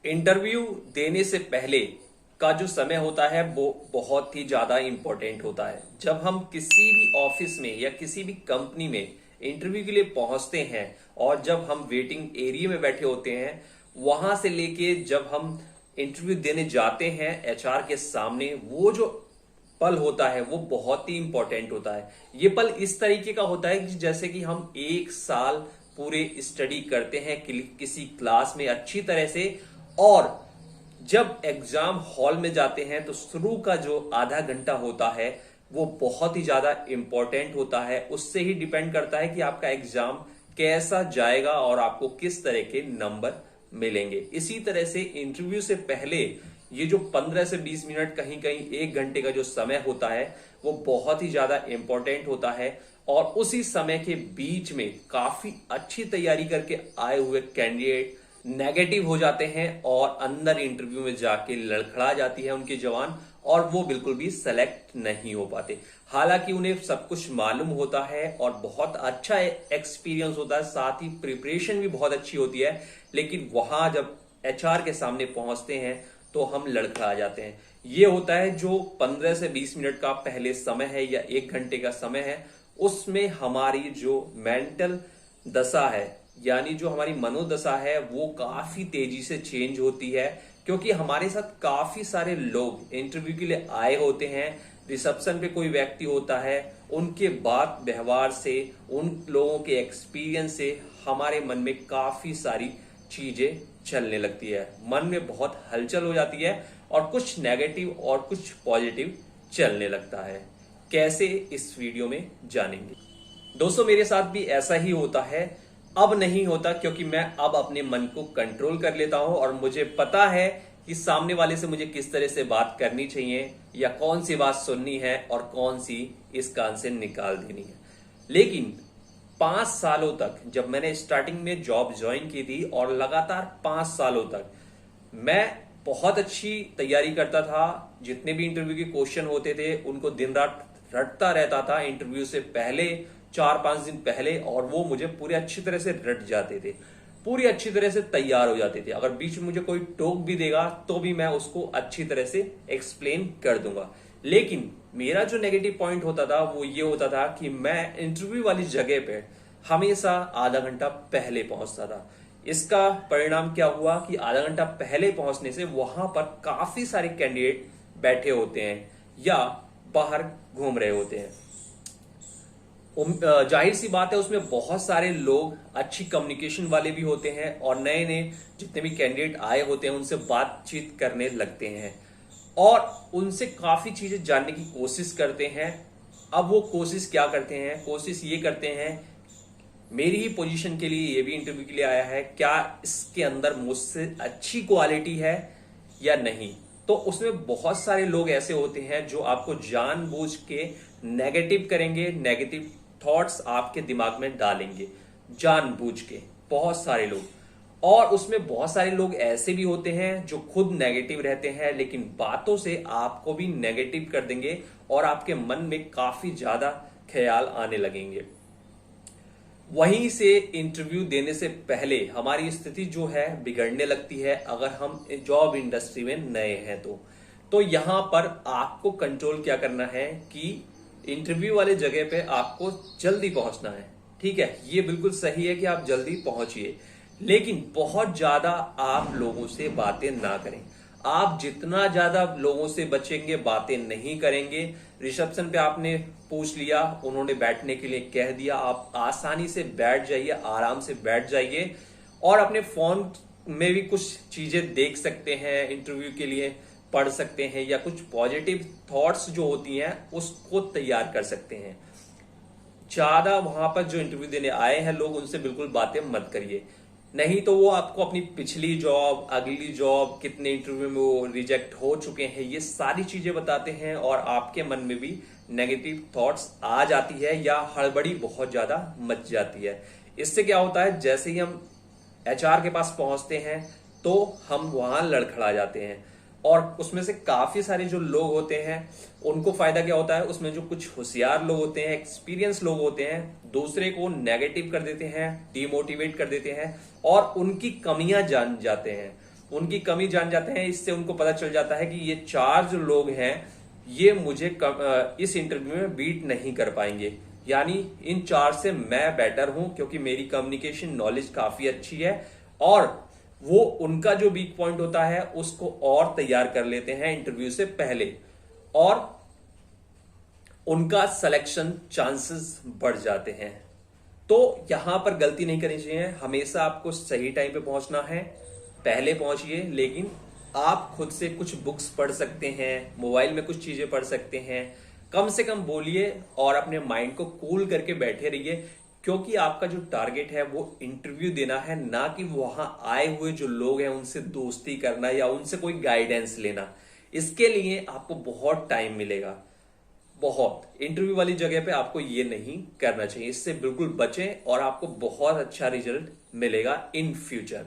Interview देने से पहले का जो समय होता है वो बहुत ही ज्यादा इंपॉर्टेंट होता है। जब हम किसी भी ऑफिस में या किसी भी कंपनी में इंटरव्यू के लिए पहुंचते हैं और जब हम वेटिंग एरिया में बैठे होते हैं, वहां से लेके जब हम इंटरव्यू देने जाते हैं एचआर के सामने, वो जो पल होता है वो बहुत ही इंपॉर्टेंट होता है। ये पल इस तरीके का होता है कि जैसे कि हम एक साल पूरे स्टडी करते हैं किसी क्लास में अच्छी तरह से, और जब एग्जाम हॉल में जाते हैं तो शुरू का जो आधा घंटा होता है वो बहुत ही ज्यादा इंपॉर्टेंट होता है। उससे ही डिपेंड करता है कि आपका एग्जाम कैसा जाएगा और आपको किस तरह के नंबर मिलेंगे। इसी तरह से इंटरव्यू से पहले ये जो 15 से 20 मिनट, कहीं कहीं एक घंटे का जो समय होता है वो बहुत ही ज्यादा इंपॉर्टेंट होता है। और उसी समय के बीच में काफी अच्छी तैयारी करके आए हुए कैंडिडेट नेगेटिव हो जाते हैं और अंदर इंटरव्यू में जाके लड़खड़ा जाती है उनकी जवान, और वो बिल्कुल भी सेलेक्ट नहीं हो पाते। हालांकि उन्हें सब कुछ मालूम होता है और बहुत अच्छा एक्सपीरियंस होता है, साथ ही प्रिपरेशन भी बहुत अच्छी होती है, लेकिन वहां जब एचआर के सामने पहुंचते हैं तो हम लड़खड़ा जाते हैं। ये होता है जो 15 से 20 मिनट का पहले समय है या एक घंटे का समय है, उसमें हमारी जो मेंटल दशा है यानी जो हमारी मनोदशा है वो काफी तेजी से चेंज होती है, क्योंकि हमारे साथ काफी सारे लोग इंटरव्यू के लिए आए होते हैं। रिसेप्शन पे कोई व्यक्ति होता है, उनके बात व्यवहार से, उन लोगों के एक्सपीरियंस से हमारे मन में काफी सारी चीजें चलने लगती है, मन में बहुत हलचल हो जाती है और कुछ नेगेटिव और कुछ पॉजिटिव चलने लगता है। कैसे, इस वीडियो में जानेंगे। दोस्तों, मेरे साथ भी ऐसा ही होता है। अब नहीं होता, क्योंकि मैं अब अपने मन को कंट्रोल कर लेता हूं और मुझे पता है कि सामने वाले से मुझे किस तरह से बात करनी चाहिए या कौन सी बात सुननी है और कौन सी इस कान से निकाल देनी है। लेकिन 5 सालों तक, जब मैंने स्टार्टिंग में जॉब ज्वाइन की थी और लगातार 5 सालों तक मैं बहुत अच्छी तैयारी करता था, जितने भी इंटरव्यू के क्वेश्चन होते थे उनको दिन रात रटता रहता था इंटरव्यू से पहले, 4-5 दिन पहले, और वो मुझे पूरे अच्छी तरह से रट जाते थे, पूरी अच्छी तरह से तैयार हो जाते थे। अगर बीच में मुझे कोई टोक भी देगा तो भी मैं उसको अच्छी तरह से एक्सप्लेन कर दूंगा। लेकिन मेरा जो नेगेटिव पॉइंट होता था वो ये होता था कि मैं इंटरव्यू वाली जगह पे हमेशा आधा घंटा पहले पहुंचता था। इसका परिणाम क्या हुआ कि आधा घंटा पहले पहुंचने से वहां पर काफी सारे कैंडिडेट बैठे होते हैं या बाहर घूम रहे होते हैं। जाहिर सी बात है उसमें बहुत सारे लोग अच्छी कम्युनिकेशन वाले भी होते हैं और नए नए जितने भी कैंडिडेट आए होते हैं उनसे बातचीत करने लगते हैं और उनसे काफी चीजें जानने की कोशिश करते हैं। अब वो कोशिश क्या करते हैं? कोशिश ये करते हैं, मेरी ही पोजीशन के लिए ये भी इंटरव्यू के लिए आया है, क्या इसके अंदर मुझसे अच्छी क्वालिटी है या नहीं। तो उसमें बहुत सारे लोग ऐसे होते हैं जो आपको जानबूझ के नेगेटिव करेंगे, नेगेटिव थॉट्स आपके दिमाग में डालेंगे जानबूझ के, बहुत सारे लोग। और उसमें बहुत सारे लोग ऐसे भी होते हैं जो खुद नेगेटिव रहते हैं लेकिन बातों से आपको भी नेगेटिव कर देंगे और आपके मन में काफी ज्यादा ख्याल आने लगेंगे। वहीं से इंटरव्यू देने से पहले हमारी स्थिति जो है बिगड़ने लगती है अगर हम जॉब इंडस्ट्री में नए हैं तो यहां पर आपको कंट्रोल क्या करना है कि इंटरव्यू वाले जगह पे आपको जल्दी पहुंचना है। ठीक है, ये बिल्कुल सही है कि आप जल्दी पहुंचिए, लेकिन बहुत ज्यादा आप लोगों से बातें ना करें। आप जितना ज्यादा लोगों से बचेंगे, बातें नहीं करेंगे, रिसेप्शन पे आपने पूछ लिया, उन्होंने बैठने के लिए कह दिया, आप आसानी से बैठ जाइए, आराम से बैठ जाइए और अपने फोन में भी कुछ चीजें देख सकते हैं, इंटरव्यू के लिए पढ़ सकते हैं या कुछ पॉजिटिव थॉट्स जो होती हैं उसको तैयार कर सकते हैं। ज्यादा वहां पर जो इंटरव्यू देने आए हैं लोग, उनसे बिल्कुल बातें मत करिए, नहीं तो वो आपको अपनी पिछली जॉब, अगली जॉब, कितने इंटरव्यू में वो रिजेक्ट हो चुके हैं, ये सारी चीजें बताते हैं और आपके मन में भी नेगेटिव थॉट्स आ जाती है या हड़बड़ी बहुत ज्यादा मच जाती है। इससे क्या होता है, जैसे ही हम एचआर के पास पहुंचते हैं तो हम वहां लड़खड़ा जाते हैं और उसमें से काफी सारे जो लोग होते हैं उनको फायदा क्या होता है, उसमें जो कुछ होशियार लोग होते हैं, एक्सपीरियंस लोग होते हैं, दूसरे को नेगेटिव कर देते हैं, डिमोटिवेट कर देते हैं और उनकी कमियां जान जाते हैं। उनकी कमी जान जाते हैं। इससे उनको पता चल जाता है कि ये 4 जो लोग हैं ये मुझे इस इंटरव्यू में बीट नहीं कर पाएंगे, यानी इन 4 से मैं बेटर हूं क्योंकि मेरी कम्युनिकेशन नॉलेज काफी अच्छी है। और वो उनका जो वीक पॉइंट होता है उसको और तैयार कर लेते हैं इंटरव्यू से पहले, और उनका सिलेक्शन चांसेस बढ़ जाते हैं। तो यहां पर गलती नहीं करनी चाहिए, हमेशा आपको सही टाइम पे पहुंचना है, पहले पहुंचिए। लेकिन आप खुद से कुछ बुक्स पढ़ सकते हैं, मोबाइल में कुछ चीजें पढ़ सकते हैं, कम से कम बोलिए और अपने माइंड को कूल करके बैठे रहिए, क्योंकि आपका जो टारगेट है वो इंटरव्यू देना है, ना कि वहां आए हुए जो लोग हैं उनसे दोस्ती करना या उनसे कोई गाइडेंस लेना। इसके लिए आपको बहुत टाइम मिलेगा, बहुत। इंटरव्यू वाली जगह पे आपको ये नहीं करना चाहिए, इससे बिल्कुल बचें और आपको बहुत अच्छा रिजल्ट मिलेगा इन फ्यूचर।